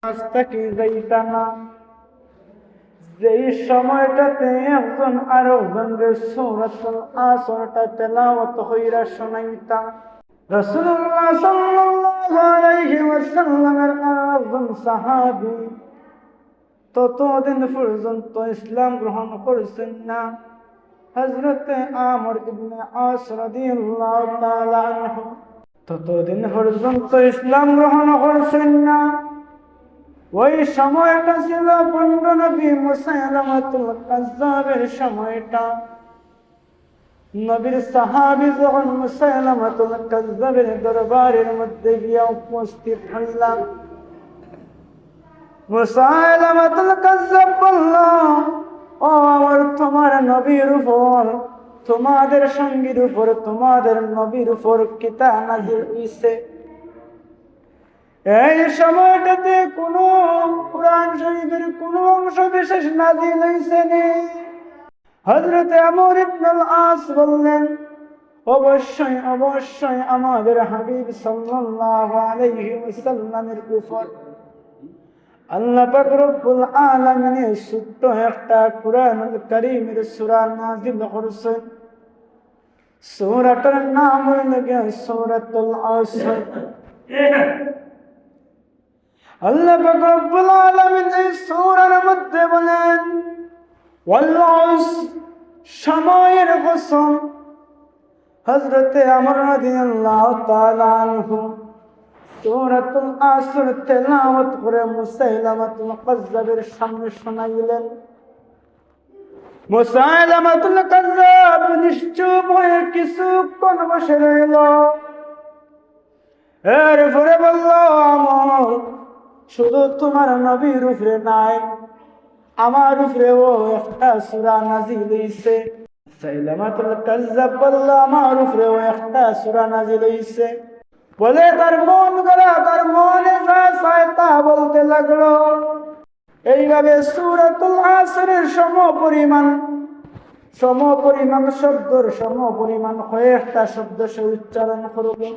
রাস্তাকে যাইতা না, যেই সময়টাতে একজন আরেকজনকে সূরাতুল আসরটা তেলাওয়াত কইরা শোনাইতা। রাসূলুল্লাহ সাল্লাল্লাহু আলাইহি ওয়াসাল্লামের আরেকজন সাহাবী ততদিন পর্যন্ত ইসলাম গ্রহণ করেছেন না, হযরতে আমর ইবনে আস রাদিয়াল্লাহু তাআলা আনহু ততদিন পর্যন্ত ইসলাম গ্রহণ করেছেন না। ওই সময়টা ছিল পণ্ড নবী মুসাইলামাতুল কাজ্জাবের সময়টা। নবীর সাহাবী যখন মুসাইলামাতুল কাজ্জাবের দরবারের মধ্যে গিয়া উপস্থিত হইলাম, মুসাইলামাতুল কাজ্জাব বলল, ও আমার তোমার নবীর উপর, তোমাদের সঙ্গীর উপর, তোমাদের নবীর উপর কিতাব নাযিল হইছে। এই সময়টাতে কোন কুরআন শরীফের কোন অংশ বিশেষ নাযিল হইছে না। হযরতে আমর ইবনে আস বললেন, অবশ্যই অবশ্যই আমাদের হাবিব সাল্লাল্লাহু আলাইহি ওয়াসাল্লামের উপর আল্লাহ পাক রব্বুল আলামিন ছোট্ট একটা কুরআনুল কারীমের সূরা নাযিল করেছেন। সূরাটার নাম হইল সূরাতুল আসর। আল্লাহ পাক রব্বুল আলামিন এই সূরার মধ্যে বলেন, ওয়াল আসর, সময়ের কসম। হযরতে আমর রাদিয়াল্লাহু তাআলা আনহু সূরাতুল আসর তেলাওয়াত করে মুসাইলামাতুল কাজ্জাবের সামনে শোনাইলেন। মুসাইলামাতুল কাজ্জাব নিশ্চুপ হয়ে কিছুক্ষণ বসে রইল। এরপরে বলল, আমর, শুধু তোমার নবীর উপরে নাই, আমার উপরেও একটা সূরা নাযিল হইছে। মুসাইলামাতুল কাজ্জাব বলল, আমার উপরেও একটা সূরা নাযিল হইছে। বলে তার মন গড়া, তার মনে যা চায় তা বলতে লাগলো। এইভাবে সূরাতুল আসরের সমপরিমাণ শব্দর সমপরিমাণ কয়েকটা শব্দ সে উচ্চারণ করবে।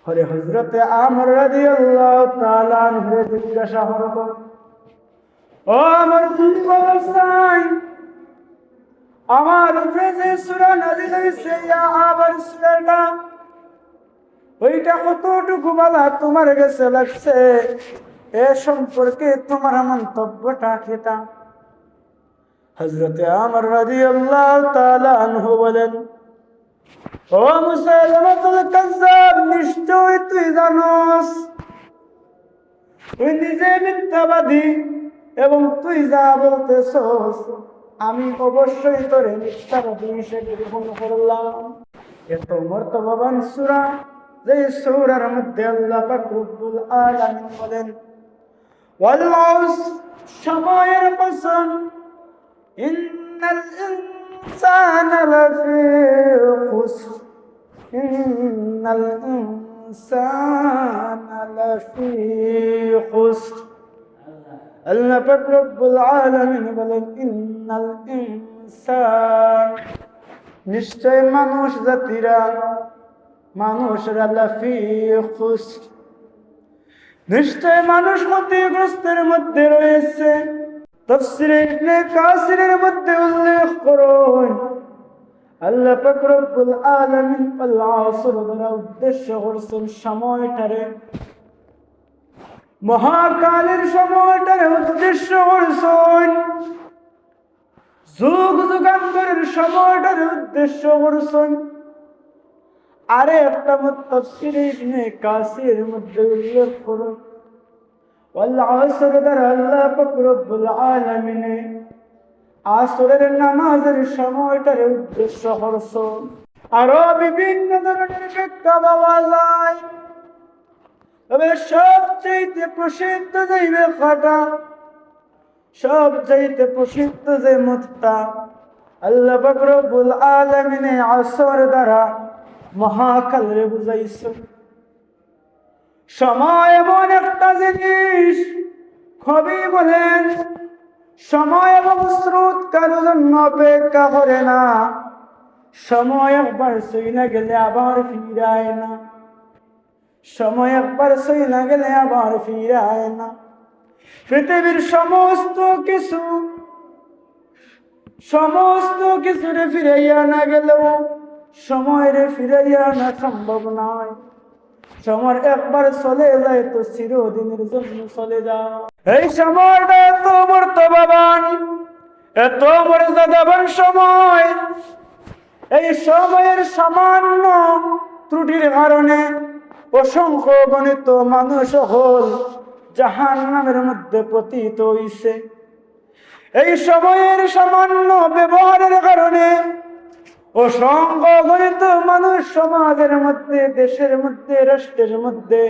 হরে হযরতে আমর রাদিয়াল্লাহু তাআলা আনহু জিজ্ঞাসা করল, ও আমর, তুমি বলছাই আমার উপরে যে সূরা নাযিল হইছে, আবার সূরাটা ওইটা কতটুকু বলা তোমার কাছে লাগছে, এ সম্পর্কে তোমার মন্তব্যটা কিটা? হযরতে আমর রাদিয়াল্লাহু তাআলা আনহু বলেন, ও মুসাইলামাতুল কাজ্জাব, নিশ্চয় তুই জানোস তুই নিজে মিথ্যাবাদী এবং তুই যা বলতেছস আমি অবশ্যই তোরে মিথ্যাবাদী হিসেবে গ্রহণ করলাম। এত মর্তবান সূরা, যে সূরার মধ্যে আল্লাহ পাক রব্বুল আলামিন বলেন, ওয়াল আসর, সময়ের কসম, ইন্নাল ইনসানা লাফি খুসর, ইন্নাল ইনসানা লাফি খুসর। আল্লাহ পাক রব্বুল আলামিন বলেন, ইন্নাল ইনসান, নিশ্চয় মানুষ জাতিরা, মানুষরা লাফি খুসর, নিশ্চয় মানুষ ক্ষতিগ্রস্তের মধ্যে রয়েছে। তাফসীরে ইবনে কাসিরের মধ্যে উল্লেখ করুন, আল্লাহ পাক রব্বুল আলামিন আল আসর দ্বারা উদ্দেশ্য করছেন সময়টারে, মহাকালের সময়টারে উদ্দেশ্য করছেন, যুগ যুগান্তরের সময়টারে উদ্দেশ্য করছেন। আরে একটা তাফসীরে ইবনে কাসিরের মধ্যে উল্লেখ করুন, ওয়াল আসর দ্বারা আল্লাহ পাক রব্বুল আলামিন আসরের নামাজের সময়টারে উদ্দেশ্য করছেন। আরো বিভিন্ন ধরনের ব্যাখ্যা পাওয়া যায়, তবে সবচেয়ে প্রসিদ্ধ যে ব্যাখ্যাটা, সবচেয়ে প্রসিদ্ধ যে মতটা, আল্লাহ পাক রব্বুল আলামিন আসর দ্বারা মহাকালরে বুঝাইছে। সময় এমন একটা জিনিস, কবি বলেন, সময় এবং স্রোত কারোর জন্য অপেক্ষা করে না, সময় একবার চলে গেলে আবার ফিরায় না। সময় একবার চলে গেলে আবার ফিরে আয় না। পৃথিবীর সমস্ত কিছুরে ফিরাইয়া না গেলেও সময়ের ফিরাইয়া না সম্ভব নয়। সময় একবার চলে যায় তো চিরদিনের জন্য চলে যায়। এই সময়টা এত মর্যাদাবান, এত মর্যাদাবান সময়। এই সময়ের সামান্য ত্রুটির কারণে অসংখ্য গণিত মানুষ হল জাহান্নামের মধ্যে পতিত হইছে। এই সময়ের সামান্য ব্যবহারের কারণে অসংখ্য গণিত মানুষ সমাজের মধ্যে, দেশের মধ্যে, রাষ্ট্রের মধ্যে,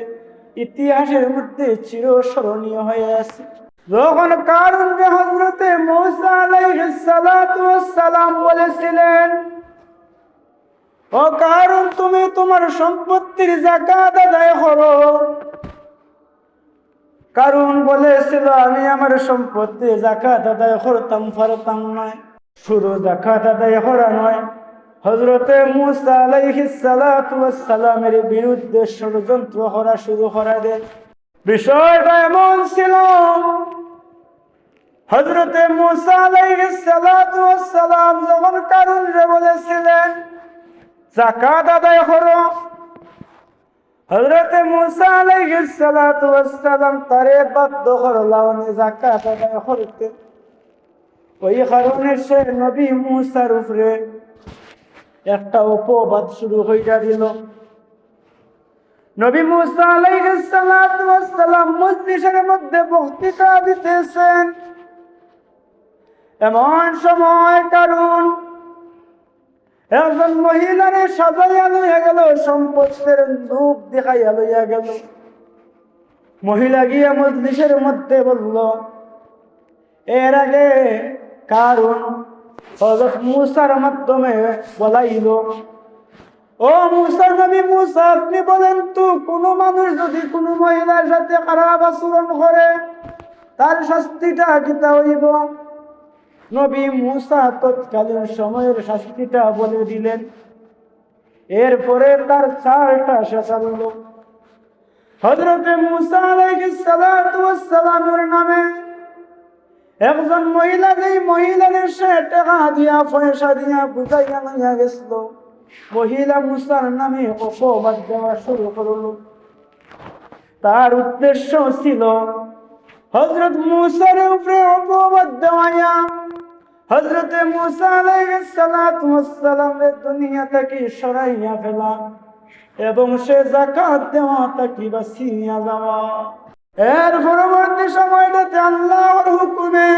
ইতিহাসের মধ্যে চিরস্মরণীয় হয়ে আছে। যখন কারুনকে হযরতে মূসা আলাইহিস সালাতু ওয়াস সালাম বলেছিলেন, ও কারুন, তুমি তোমার সম্পত্তির যাকাত আদায় করো। কারুন বলেছিল, আমি আমার সম্পত্তির যাকাত আদায় করতাম পারতাম নয়। শুধু যাকাত আদায় করা নয়, হযরতে মূসা আলাইহিস সালাতু ওয়াস সালামের বিরুদ্ধে ষড়যন্ত্র করা শুরু করে দেন। বিষয়টা এমন ছিল, হযরতে মূসা আলাইহিস সালাতু ওয়াস সালাম যখন কারুনকে বলেছিলেন যাকাত আদায় করো, হযরতে মূসা আলাইহিস সালাতু ওয়াস সালাম তারে বাধ্য করলেন যাকাত আদায় করতে। ওই কারণে সে নবী মূসার উপরে একটা অপবাদ শুরু হইয়া দিল। নবী মূসা আলাইহিস সালাতু ওয়াস সালাম মজলিসের মধ্যে বক্তৃতা দিতেছেন, এমন সময় কারুন একজন মহিলারে সাজাইয়া লইয়া গেল, সম্পদের রূপ দেখাইয়া লইয়া গেল। মহিলা গিয়া মজলিসের মধ্যে বলল, এর আগে কারুন হযরত মূসার মাধ্যমে বলাইল, ও মূসার নবী মূসা, আপনি বলেন তো, কোন মানুষ যদি কোনো মহিলার সাথে খারাপ আচরণ করে তার শাস্তিটা কিতা হইব? নবী মূসা তৎকালীন সময়ের শাস্তিটা বলে দিলেন। এরপরে তার চারটা শেখাল। হযরতে মূসা আলাইহিস সালাতু ওয়াস সালামের নামে একজন মহিলা, যেই মহিলাদের সে টাকা দিয়া পয়সা দিয়া বুঝাইয়া লইয়া গেছিল, মহিলা মূসার নামে অপবাদ দেওয়া শুরু করল। তার উদ্দেশ্য ছিল হযরত মূসার উপরে অপবাদ দেওয়া, হযরতে মূসা আলাইহিস সালাতু ওয়াস সালামের দুনিয়া থেকে সরাইয়া ফেলা এবং সে যাকাত দেওয়া থেকে বাঁচিয়া যাওয়া। এর পরবর্তী সময়টাতে আল্লাহর হুকুমে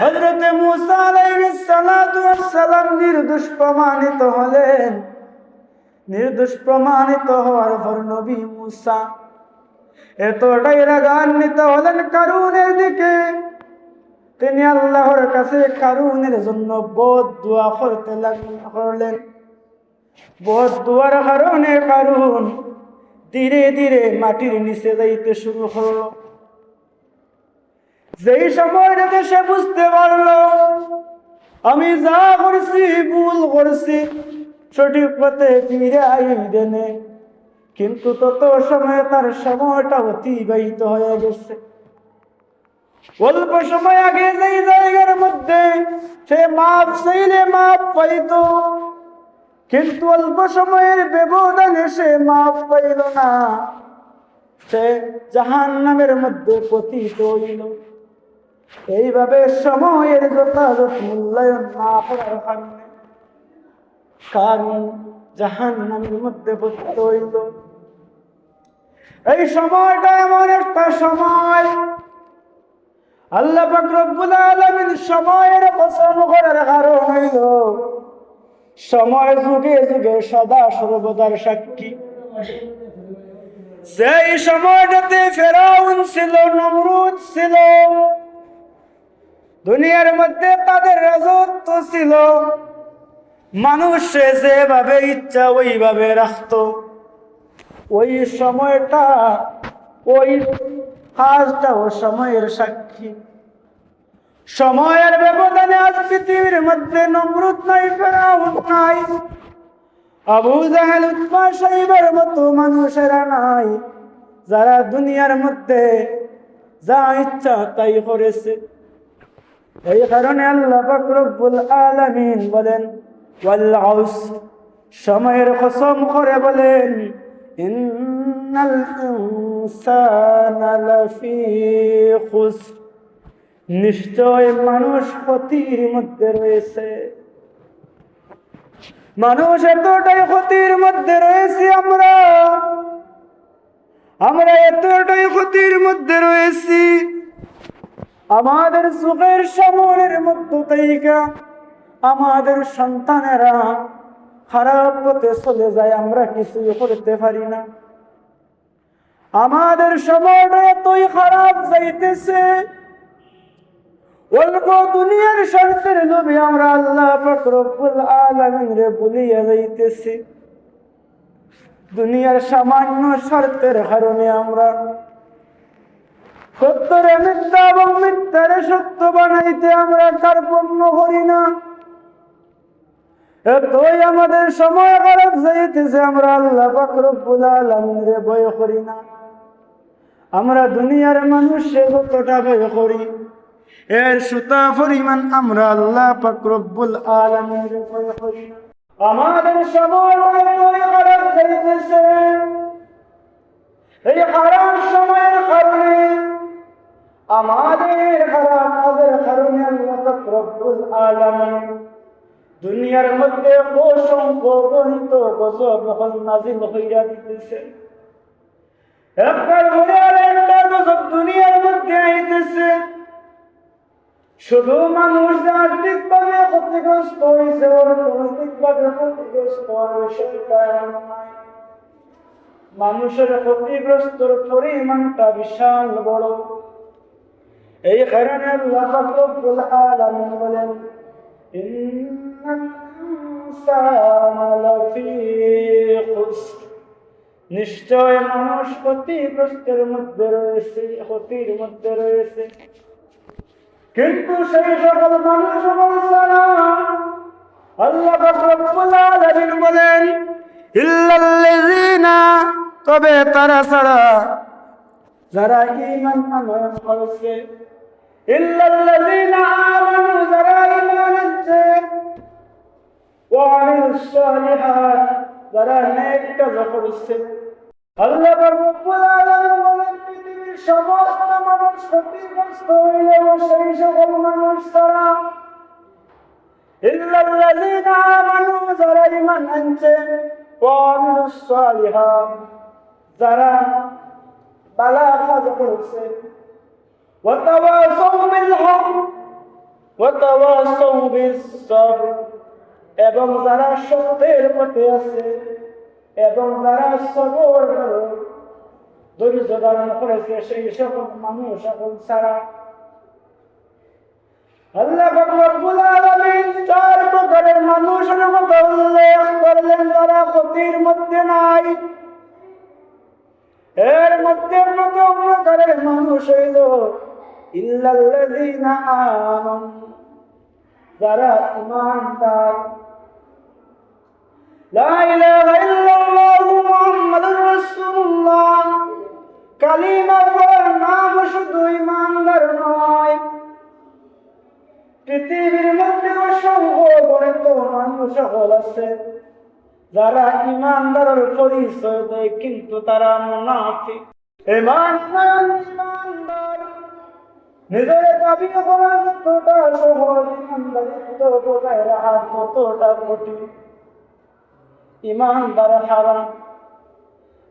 হযরতে মূসা আলাইহিস সালাতু ওয়াস সালাম নির্দোষ প্রমাণিত হলেন। নির্দোষ প্রমাণিত হওয়ার পর নবী মূসা এতটাই রাগান্বিত হলেন কারুনের দিকে, তিনি আল্লাহর কাছে কারুনের জন্য বদদুয়া করতে লাগলেন। বদদুয়ার কারণে কারুন ধীরে ধীরে মাটির নিচে যাইতে শুরু হলো। যেই সময়টাতে সে বুঝতে পারলো আমি যা করছি ভুল করছি, সঠিক পথে ফিরে আইবেনে, কিন্তু তত সময় তার সময়টা অতিবাহিত হয়ে গেছে। অল্প সময় আগে যেই জায়গার মধ্যে সে মাপ চাইলে মাপ পাইত, কিন্তু অল্প সময়ের ব্যবধানে সে মাপ পাইল না, সে জাহান্নামের মধ্যে পতিত হইল। এইভাবে সময়ের যথাযথ মূল্যায়ন না করার কারণে কারণ জাহান্নামের মধ্যে পতিত হইল। এই সময়টা এমন একটা সময়, আল্লাহ পাক রব্বুল আলামিন সময়ের পছন্দ করার কারণ হইল সময় যুগে যুগে সদা সর্বদার সাক্ষী। সেই সময়টাতে ফেরাউন ছিল, নমরুদ ছিল, দুনিয়ার মধ্যে তাদের রাজত্ব ছিল, মানুষ যেভাবে ইচ্ছা ওইভাবে রাখত। ওই সময়টা, ওই কাজটাও সময়ের সাক্ষী। সময়ের ব্যবধানে আজ পৃথিবীর মধ্যে নমরুদ নাই, ফেরাউন নাই, আবু জাহেল উতবা সাইবার মতো মানুষেরা নাই যারা দুনিয়ার মধ্যে যা ইচ্ছা তাই করেছে। এই কারণে আল্লাহ পাক রব্বুল আলামিন বলেন ওয়াল আসর, সময়ের কসম করে বলেন ইন্নাল ইনসানা লাফি খুসর, নিশ্চয় মানুষ ক্ষতির মধ্যে রয়েছে। মানুষ এতটাই ক্ষতির মধ্যে রয়েছে, আমরা এতটাই ক্ষতির মধ্যে রয়েছি, আমাদের চোখের সামনের মধ্য থেকে আমাদের সন্তানেরা খারাপ পথে চলে যায়, আমরা কিছুই করতে পারি না। আমাদের সময়টা এতই খারাপ যাইতেছে, অল্প দুনিয়ার স্বার্থের লোভে আমরা আল্লাহ পাক রব্বুল আলামিনরে ভুলিয়া যাইতেছি। দুনিয়ার সামান্য স্বার্থের কারণে আমরা সত্যরে মিথ্যা এবং মিথ্যারে সত্য বানাইতে আমরা কার্পণ্য করি না। এতই আমাদের সময় খারাপ যাইতেছে, আমরা আল্লাহ পাক রব্বুল আলামিনরে ভয় করি না। আমরা দুনিয়ার মানুষে যতটা ভয় করি, এর সুতা পরিমাণ আমরা আল্লাহ পাক রব্বুল আলামিনরে ভয় করি না। আমাদের সময় খারাপ যাইতেছে, এই খারাপ সময়ের কারণে, আমাদের খারাপ কাজের কারণে আল্লাহ পাক রব্বুল আলামিন দুনিয়ার মধ্যে অসংখ্য গণিত গজব নাযিল হইয়া দিতেছে। একবার ঘুরে আরেকটা গজব দুনিয়ার মধ্যে আইতেছে। শুধু মানুষ যে আর্থিকভাবে ক্ষতিগ্রস্ত হয়েছে, অর্থনৈতিকভাবে ক্ষতিগ্রস্ত বিষয়টা এমন নয়। মানুষের ক্ষতিগ্রস্তর পরিমাণটা বিশাল বড়। এই কারণে আল্লাহ পাক রব্বুল আলামিন বলেন ইন্নাল ইনসানা লাফি খুসর, নিশ্চয় মানুষ ক্ষতিগ্রস্তের মধ্যে রয়েছে, ক্ষতির মধ্যে রয়েছে। কিন্তু সেই সকল মানুষ বলছে না, আল্লাহ পাক রব্বুল আলামিন বলেন ইল্লাল্লাযিনা, তবে তারা ছাড়া যারা ঈমান আনয়ন করেছে, ইল্লাল্লাযিনা আমানু, যারা ঈমান আনছে, ওয়া আমিলুস সালিহাত, যারা নেক কাজ করেছে। আল্লাহ পাক রব্বুল আলামিন বলেন পৃথিবীর সমস্ত মানুষ ক্ষতিগ্রস্ত হইলেও সেই সকল মানুষ ছাড়া ইল্লাল্লাযিনা আমানু, যারা ঈমান আনছে, ওয়া আমিলুস সালিহাত, যারা ভালো কাজ করেছে, ওয়া তাওয়াসাউ বিল হক ওয়া তাওয়াসাউ বিস সবর, এবং যারা সত্যের পথে আছে এবং যারা সবর ধৈর্য ধারণ করেছে, সেই সকল মানুষ সকল ছাড়া আল্লাহ পাক রব্বুল আলামিন চার প্রকারের মানুষের কথা উল্লেখ করলেন যারা ক্ষতির মধ্যে নাই। এর মধ্যে প্রথম প্রকারের মানুষ হইল ইল্লাল্লাযিনা আমানু, যারা ঈমানদার। লা ইলাহা ইল্লাল্লাহু মুহাম্মাদুর রাসূলুল্লাহ কালিমা পড়ার নাম শুধু ঈমানদার নয়। পৃথিবীর মধ্যে অসংখ্য গণিত মানুষ সকল আছে যারা ঈমানদারের পরিচয় দেয়, কিন্তু তারা মুনাফিক। ঈমানদার নিজের দাবি করা যতটা সহজ, ঈমানদারিত্ব বজায় রাখা ততটা কঠিন। ঈমানদার হারাম।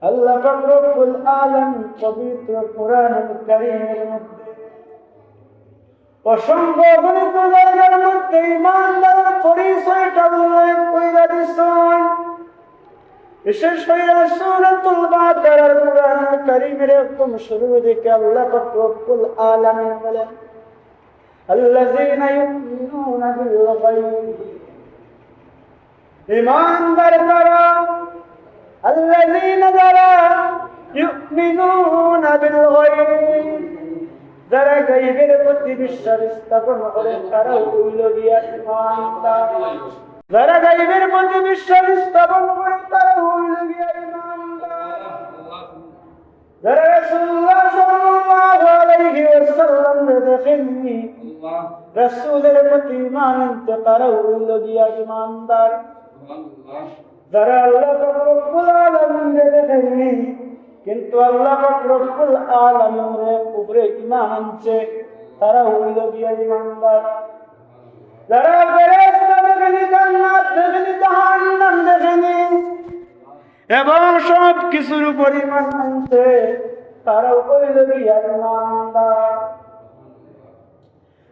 আল্লাহ পাক রব্বুল আলামিন পবিত্র কোরআনুল কারীমের মধ্যে অসংখ্য গণিত জায়গার মধ্যে ঈমানদারের পরিচয়টা উল্লেখ কইরা দিছেন। বিশেষ করে সূরাতুল বাকারার কোরআনুল কারীমের একদম শুরুর দিকে আল্লাহ পাক রব্বুল আলামিন বলেন আল্লাযীনা ইউমিনুনা বিল গায়ব, ঈমানদার তারা আল্লাযীনা, যারা ইউমিনুনা বিল গায়ব, যারা গায়বের প্রতি বিশ্বাস স্থাপন করে, তারা হইল গিয়া ঈমানদার। যারা গায়বের প্রতি বিশ্বাস স্থাপন করে তারা হইল গিয়া ঈমানদার। যারা রাসূলুল্লাহ সাল্লাল্লাহু আলাইহি ওয়াসাল্লাম দেখেননি, রাসূলের প্রতি ঈমান আনতে তারা হইল গিয়া ঈমানদার। যারা আল্লাহ পাক রব্বুল আলামিনের দেখেননি কিন্তু আল্লাহ পাক রব্বুল আলামিনের উপরে ঈমান আনছে তারা হইল গিয়া ঈমানদার। যারা ফেরেশতা দেখেনি, জান্নাত দেখেনি, জাহান্নাম দেখেনি এবং সব কিছুর উপর ঈমান আনছে তারা হইল গিয়া ঈমানদার।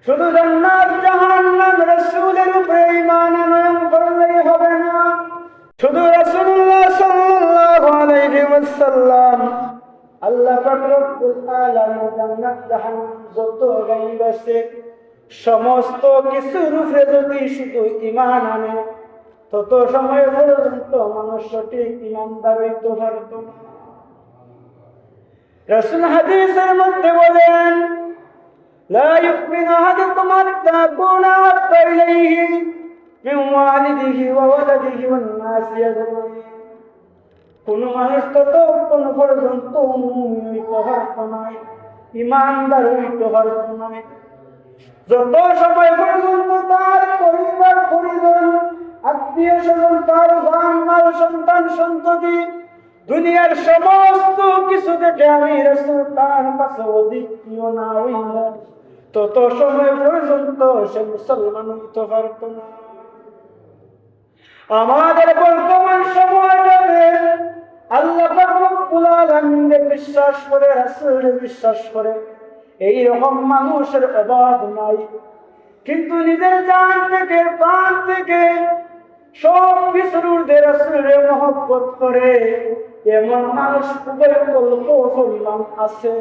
শুধু জান্নাত জাহান্নাম রাসূলের উপরে ঈমান আনয়ন করলেই হবে না, শুধু রাসূলুল্লাহ সাল্লাল্লাহু আলাইহি ওয়াসাল্লাম আল্লাহ পাক রব্বুল আলামিন জান্নাত জাহান্নাম যত গায়ব আছে সমস্ত কিছুর উপরে যদি শুধু ঈমান আনে তত সময় পর্যন্ত মানুষ সঠিক ঈমানদার হইতে পারত না। রাসূল হাদিসের মধ্যে বলেন, লা ইউমিনু আহাদুকুম হাত্তা আকুনা আহাব্বা ইলাইহি মিন ওয়ালিদিহি ওয়া ওয়ালাদিহি ওয়ান নাসি আজমাইন। কোন মানুষ ততক্ষণ পর্যন্ত মুমিন হইতে পারত না, ঈমানদার হইতে পারত না যত সময় পর্যন্ত তার পরিবার পরিজন আত্মীয় স্বজন তার জান সন্তান সন্ততি দুনিয়ার সমস্ত কিছু থেকে আমি রাসূল তার কাছে অধিক প্রিয় না হইল তত সময় পর্যন্ত সে মুসলমান হইতে পারত না। আমাদের বর্তমান সময়টাতে আল্লাহ পাক রব্বুল আলামিনকে বিশ্বাস করে রাসূলকে বিশ্বাস করে এই রকম মানুষের অভাব নাই, কিন্তু নিজের জান থেকে প্রাণ থেকে সব কিছুর ঊর্ধ্বে রাসূলের মহব্বত করে এমন মানুষ খুবই অল্প পরিমাণ আছে।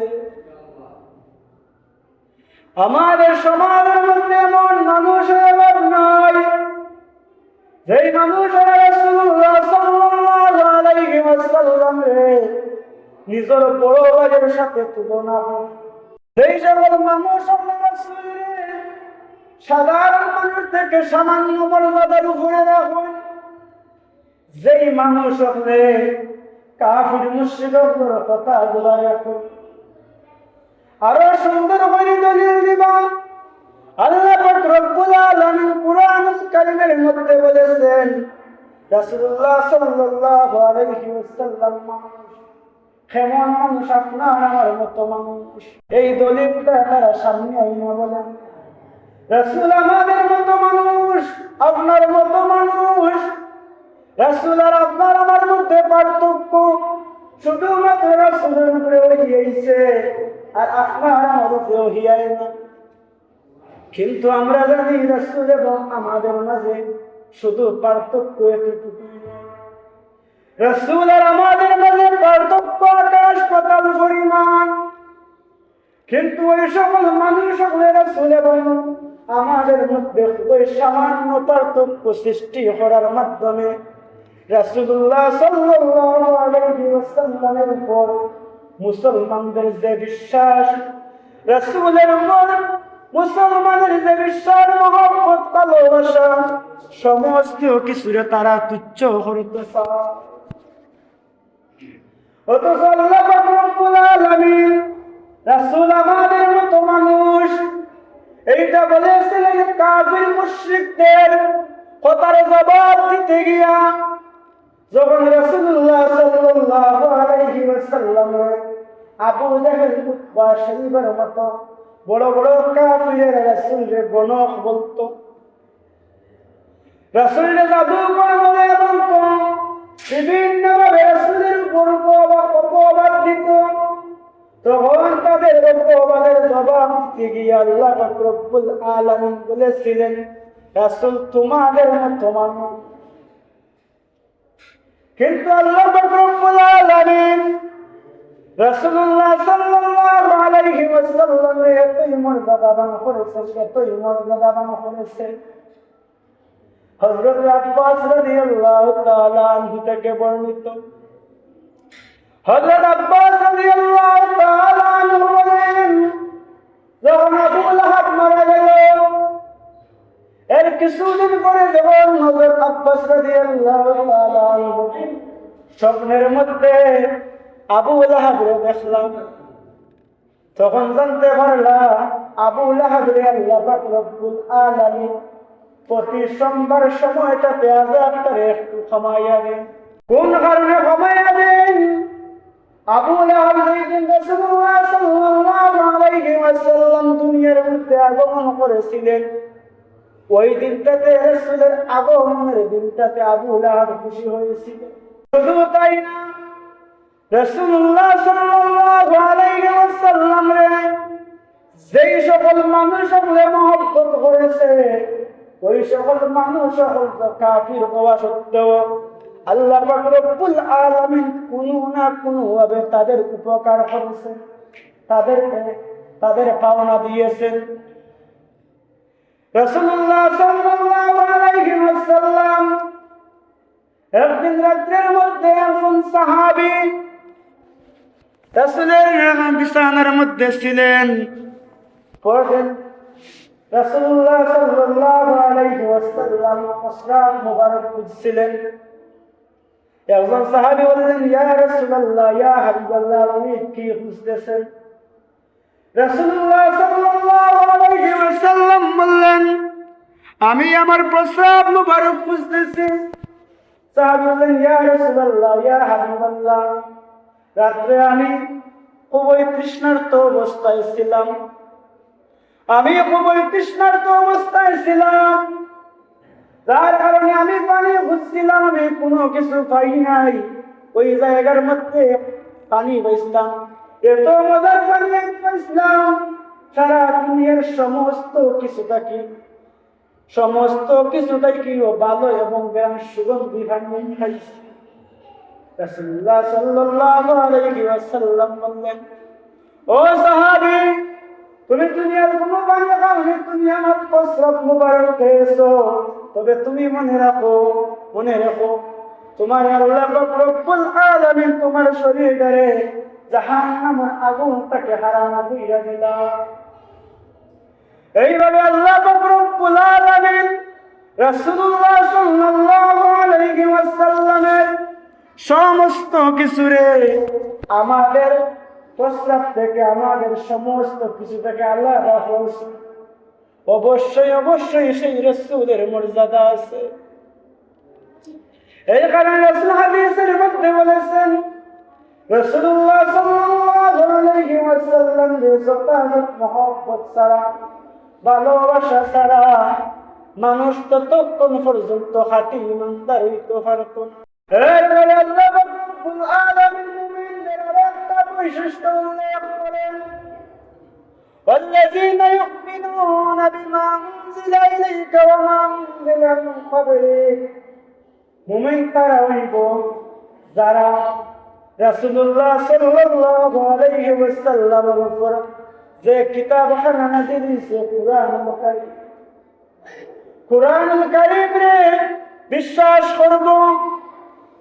আমাদের সমাজের মধ্যে এমন মানুষের অভাব নাই যেই মানুষেরা রাসূলুল্লাহ সাল্লাল্লাহু আলাইহি ওয়াসাল্লামের নিজের বড় ভাইয়ের সাথে তুলনা করে। যেই সকল মানুষ আল্লাহ রাসূলের সাধারণ মানুষ থেকে সামান্য মর্যাদার উপরে রাখেন, যেই মানুষ হলে কাফির মুশরিকদের কথাগুলো রাখেন। আরো সুন্দর করে দলিল দিবা, আল্লাহ পাক রব্বুল আলামিন কুরআনুল কারীমের মধ্যে বলেছেন রাসূলুল্লাহ সাল্লাল্লাহু আলাইহি ওয়াসাল্লাম মানুষ কেমন মানুষ, আপনার আমার মতো মানুষ। এই দলিলটা তারা সামনে আইনা বলেন রাসূল আমাদের মতো মানুষ, আপনার মতো মানুষ। রাসূল আর আপনার আমার মধ্যে পার্থক্য শুধুমাত্র রাসূলের উপরে ওহী আইছে আর আপনার আমার উপরে ওহী আয় না। কিন্তু আমরা জানি রাসূল এবং আমাদের মাঝে শুধু পার্থক্য এতটুকুই নয়, রাসূল আর আমাদের মাঝে পার্থক্য আকাশ পাতাল পরিমাণ। কিন্তু ওই সকল মানুষ সকলে রাসূল এবং আমাদের মধ্যে ওই সামান্য পার্থক্য সৃষ্টি করার মাধ্যমে রাসূলুল্লাহ সাল্লাল্লাহু আলাইহি ওয়াসাল্লামের উপর মুসলমানদের যে বিশ্বাস, রাসূলের উপর মুসলমানের যে বিশ্বাস মহব্বত ভালোবাসা সমস্ত কিছুরে তারা তুচ্ছ করতে চায়। অথচ আল্লাহ পাক রব্বুল আলামিন রাসূল আমাদের মতো মানুষ এইটা বলেছিলেন কাফির মুশরিকদের কথার জবাব দিতে গিয়া। যখন রাসূলুল্লাহ সাল্লাল্লাহু আলাইহি ওয়াসাল্লাম আবু জাহেল উতবা শাইবার মতো বড় বড় কাফিরেরা রাসূলের গণক বলতো, রাসূলের জাদু করে বলে বলতো, বিভিন্নভাবে রাসূলের উপর অপবাদ দিত। তখন তাদের অপবাদের জবাব দিতে গিয়ে আল্লাহ পাক রব্বুল আলামিন বলেছিলেন রাসূল তোমাদের মতো মানুষ। কিন্তু আল্লাহ পাক রব্বুল আলামিন রাসূলুল্লাহ সাল্লাল্লাহু আলাইহি ওয়াসাল্লামের এতই মর্যাদাবান করেছেন, এতই মর্যাদাবান করেছেন। হযরত আব্বাস রাদিয়াল্লাহু তাআলা আনহু থেকে বর্ণিত, হযরত আব্বাস রাদিয়াল্লাহু তাআলা আনহু বলেন, যখন আবু লাহাব মারা গেল এর কিছুদিন পরে যখন হযরত আব্বাস রাদিয়াল্লাহু তাআলা আনহু স্বপ্নের মধ্যে আবু লাহাবকে দেখলাম, তখন জানতে পারলাম আবু লাহাবকে আল্লাহ পাক রব্বুল আলামিন প্রতি সোমবার সময়টাতে আযাবটারে একটু কমাইয়া দেন। কোন কারণে কমাইয়া দেন? আবু লাহাব যেদিন রাসূলুল্লাহ সাল্লাল্লাহু আলাইহি ওয়াসাল্লাম দুনিয়ার মধ্যে আগমন করেছিলেন, ওই দিনটাতে রাসূলের আগমনের দিনটাতে আবু লাহাব খুশি হয়েছিল। শুধু তাই না, রাসূলুল্লাহ সাল্লাল্লাহু আলাইহি ওয়াসাল্লাম রে যেই সকল মানুষ সকলে মহব্বত করেছে, ওই সকল মানুষ সকল কাফির হওয়া সত্ত্বেও আল্লাহ পাক রব্বুল আলামিন কোনো না কোনো ভাবে তাদের উপকার করেছেন, তাদের পাওনা দিয়েছেন। রাসূলুল্লাহ সাল্লাল্লাহু আলাইহি ওয়াসাল্লাম একদিন রাত্রের মধ্যে একজন সাহাবী রাসূলের বিছানার মধ্যে ছিলেন। পরদিন রাসূলুল্লাহ সাল্লাল্লাহু আলাইহি ওয়াসাল্লাম প্রস্রাব মুবারক করছিলেন। একজন সাহাবী বললেন, ইয়া রাসূলুল্লাহ, ইয়া হাবিবাল্লাহ, আপনি কি খুঁজতেছেন? রাসূলুল্লাহ সাল্লাল্লাহু আলাইহি ওয়াসাল্লাম বললেন, আমি আমার প্রস্রাব মুবারক খুঁজতেছি। সাহাবী বললেন, ইয়া রাসূলুল্লাহ, ইয়া হাবিবাল্লাহ, রাত্রে আমি খুবই তৃষ্ণার্ত অবস্থায় ছিলাম, যার কারণে আমি পানি খুঁজছিলাম, আমি কোনো কিছু পাই নাই। ওই জায়গার মধ্যে পানি পাইছিলাম, এত মজার পানি পাইছিলাম, সারা দুনিয়ার সমস্ত কিছুটাকি ভালো এবং সুগন্ধি পানি খাইছি। রাসূলুল্লাহ সাল্লাল্লাহু আলাইহি ওয়াসাল্লাম বললেন, ও সাহাবী, তুমি দুনিয়ার কোনো পানি খাওনি, তুমি আমার প্রস্রাব মুবারক খেয়েছো। তবে তুমি মনে রাখো, তোমার আল্লাহ পাক রব্বুল আলামিন তোমার শরীরে জাহান্নামের আগুনটাকে হারাম কইরা দিলেন। এইভাবে আল্লাহ পাক রব্বুল আলামিন রাসূলুল্লাহ সাল্লাল্লাহু আলাইহি ওয়াসাল্লামের সমস্ত কিছুরে আমাদের প্রস্রাব থেকে, আমাদের সমস্ত কিছু থেকে আল্লাহ রাখছে। অবশ্যই সেই রাসূলের মর্যাদা আছে। এই কারণে রাসূল হাদিসের মধ্যে বলেছেন, রাসূলুল্লাহ সাল্লাল্লাহু আলাইহি ওয়াসাল্লাম যত মহব্বত ছাড়া, ভালোবাসা ছাড়া মানুষ ততক্ষণ পর্যন্ত খাঁটি ইমানদার হইতে পারত না। এরপরে আল্লাহ রাব্বুল আলামিন মুমিনদের আরেকটা বৈশিষ্ট্য উল্লেখ করেন, والذين يؤمنون بما أنزل إليك وما أنزل من قبلك। মুমিন তারা হইব যারা রাসূলুল্লাহ সাল্লাল্লাহু আলাইহি ওয়াসাল্লামের উপর যে কিতাব নাযিল হইছে, কুরআনুল কারীম রে বিশ্বাস করব।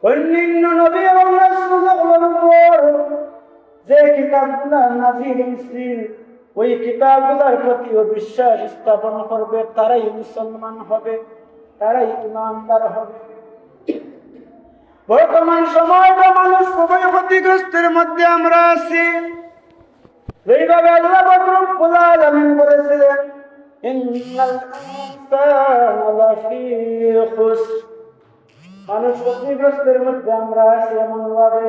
অন্যান্য নবী এবং রাসূলুল্লাহর উপর যে কিতাবগুলো নাযিল হইছে, ওই কিতাবগুলোর প্রতি বিশ্বাস স্থাপন করবে, তারাই মুসলমান হবে, তারাই ঈমানদার হবে। বর্তমান সময়টা মানুষ খুবই ক্ষতিগ্রস্তের মধ্যে আমরা আছি। এইভাবে আল্লাহ রাব্বুল আলামিন বলেছিলেন, ইন্নাল ইনসানা লাফি খুসর। মানুষ ক্ষতিগ্রস্তের মধ্যে আমরা আছি এমন ভাবে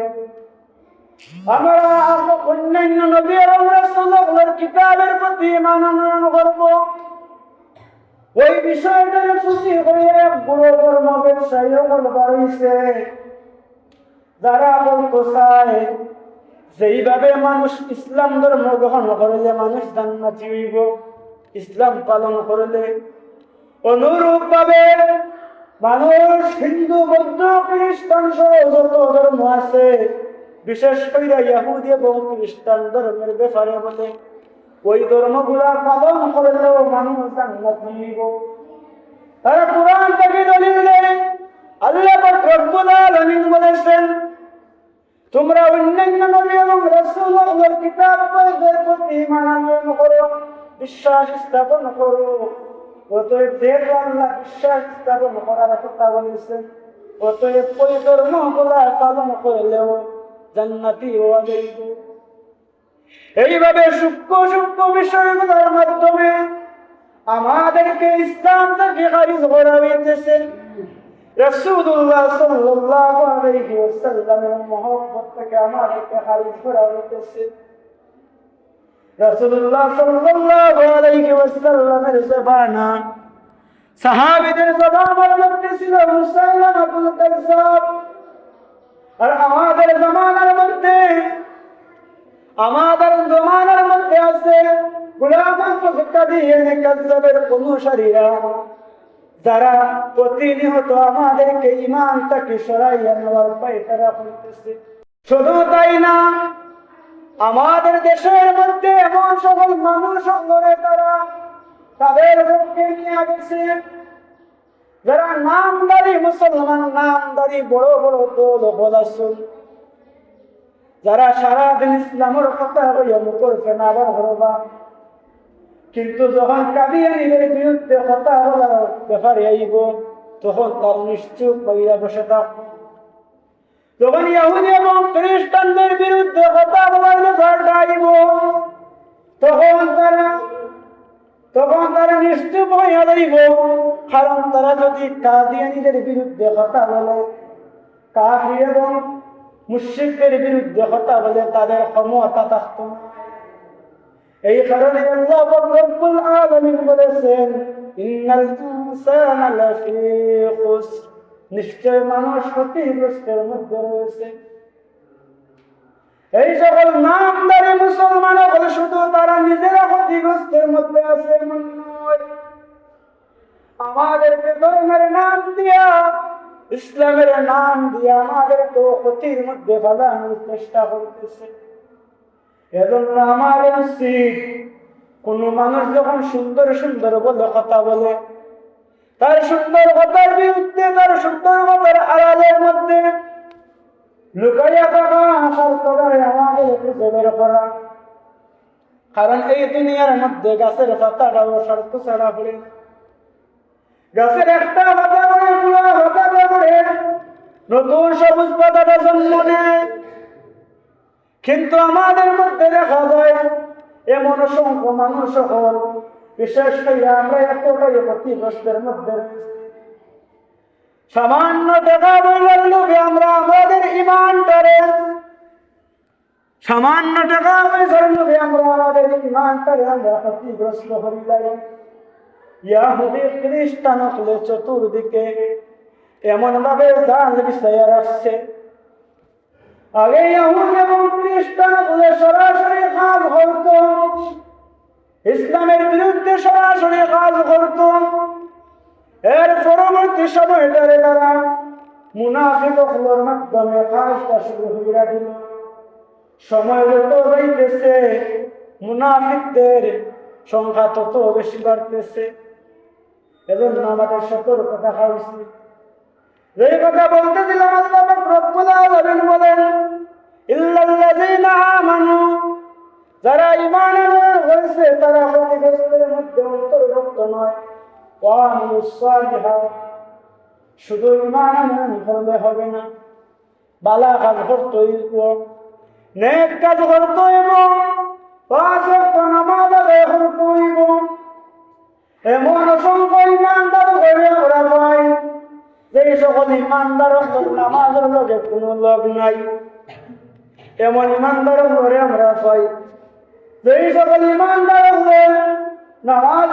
আমরা অন্যান্য নবী এবং রাসূলুল্লাহর কিতাবের প্রতি ঈমান আনয়ন করব। ওই বিষয়টার খুশি হয়ে বুড়ো ধর্ম ব্যবসায়ী বলবার হইছে, যারা বলতে চায় যেইভাবে মানুষ ইসলাম ধর্ম গ্রহণ করলে মানুষ জান্নাতি হইব, ইসলাম পালন করলে অনুরূপ ভাবে মানুষ হিন্দু, বৌদ্ধ, খ্রিস্টান সহ যত ধর্ম আছে, বিশেষ করে ইহুদি এবং খ্রিস্টান ধর্মের ব্যাপারে বলে ওই ধর্মগুলা পালন করলেও মানুষ জান্নাতি হইব। তারা কুরআন থেকে দলিল দেয়। আল্লাহ পাক রব্বুল আলামিন বলেছেন, তোমরা অন্যান্য নবী এবং রাসূলুল্লাহর কিতাবের প্রতি ঈমান আনয়ন করো, বিশ্বাস স্থাপন করো, অতএব যেহেতু আল্লাহ বিশ্বাস স্থাপন করার কথা বলেছেন, অতএব ওই ধর্মগুলা পালন করলেও জান্নাতি হওয়া যাইবে। এইভাবে সূক্ষ্ম সূক্ষ্ম বিষয়গুলোর মাধ্যমে আমাদেরকে ইসলাম থেকে খারিজ করা হইতেছে। রাসূলুল্লাহ সাল্লাল্লাহু আলাইহি ওয়াসাল্লামের মহব্বত থেকে আমাদেরকে খারিজ করা হইতেছে। রাসূলুল্লাহ সাল্লাল্লাহু আলাইহি ওয়াসাল্লামের জবানা সাহাবীদের জবানের মধ্যে ছিল মুসাইলামাতুল কাযযাব, আর আমাদের জমানার মধ্যে আছে গোলাম আহমদ কাদিয়ানী কাযযাবের অনুসারীরা, যারা প্রতিনিয়ত আমাদেরকে ঈমান থেকে সরাইয়া নেওয়ার পায়তারা করতেছে। শুধু তাই না, আমাদের দেশের মধ্যে এমন সকল মানুষ করে তারা তাদের পক্ষে নিয়ে গেছে, যারা নামদারি মুসলমান, নামদারি বড় বড় দল বলাসুন, যারা সারাদিন ইসলামের কথা হইয়া মুখে না আবার হরবা, কিন্তু যখন কাদিয়ানীদের বিরুদ্ধে কথা বলার ব্যাপারে আইব তখন তার নিশ্চুপ হইয়া বসে থাকবে। যখন ইহুদি এবং খ্রিস্টানদের বিরুদ্ধে কথা বলার ব্যাপারটা আইব তখন তারা নিশ্চুপ হইয়া যাইব, কারণ তারা যদি কাদিয়ানীদের বিরুদ্ধে কথা বলে, কাফির এবং মুশরিকদের বিরুদ্ধে কথা বলে, তাদের ক্ষমতা থাকতো না। এই কারণে আল্লাহ রব্বুল আলামিন বলেছেন, ইন্নাল ইনসানা লাফী খুসর, নিশ্চয় মানুষ ক্ষতিগ্রস্তের মধ্যে রয়েছে। এই সকল নামদারি মুসলমান বলে শুধু তারা নিজেরা ক্ষতিগ্রস্তের মধ্যে আছে এমন নয়, আমাদেরকে ধর্মের নাম দিয়া, ইসলামের নাম দিয়া আমাদেরকে ক্ষতির মধ্যে ফেলানোর চেষ্টা করতেছে। এজন্য আমাদের উচিত, কোন মানুষ যখন সুন্দর সুন্দর বলে কথা বলে, তার সুন্দর কথার বিরুদ্ধে, তার সুন্দর কথার আড়ালের মধ্যে লুকাইয়া থাকা সরকারের আমাদের খুঁজে বের করা। কারণ এই দুনিয়ার মধ্যে গাছের পাতাটাও শর্ত ছাড়া পড়ে, গাছের একটা পাতা পড়ে, পুরো পাতাটা পড়ে নতুন সবুজ পাতাটা জন্ম নেয়। কিন্তু আমাদের মধ্যে দেখা যায় এমন অসংখ্য মানুষ হল, বিশেষ করে আমরা এতটাই ক্ষতিগ্রস্তের মধ্যে রয়েছি। সামান্য টাকা পয়সার লোভে আমরা আমাদের ঈমানটারে, সামান্য টাকা পয়সার লোভে আমরা আমাদের ঈমানটারে আমরা ক্ষতিগ্রস্ত হয়ে যাই। ইহুদি খ্রিস্টান হলে চতুর্দিকে এমন ভাবে জাল বিছাইয়া রাখছে, আগে ইহুদি এবং খ্রিস্টান হলে সরাসরি কাজ করত, ইসলামের বিরুদ্ধে সরাসরি কাজ করত। এর পরবর্তী সময়টারে তারা মুনাফিকদের মাধ্যমে কাজটা শুরু হইয়া দিল। সময় যত যাইতেছে মুনাফিকদের সংখ্যা তত বেশি বাড়তেছে। এজন্য আমাদের সতর্ক থাকা উচিত। যে কথা বলতেছিলাম, আল্লাহ রব্বুল আলামিন বলেন, ইল্লাল্লাযীনা আমানু, যারা ঈমান আনার হয়েছে তারা ক্ষতিগ্রস্তের মধ্যে অন্তর্ভুক্ত নয়। ওয়া আমিলুস সালিহাত, শুধু ঈমান আনার হলে হবে না, ভালো কাজ করতে হইব, নেক কাজ করতে হইব, পাঁচ ওয়াক্ত নামাজ আদায় করতে হইব। এমন অসংখ্য ঈমানদার হয়ে ওরা পায়, যে সকল ঈমানদার নামাজের লগে কোনো লগ নাই। এমন ঈমানদার ঘরে আমরা পাই, যে সকল ঈমানদার নামাজ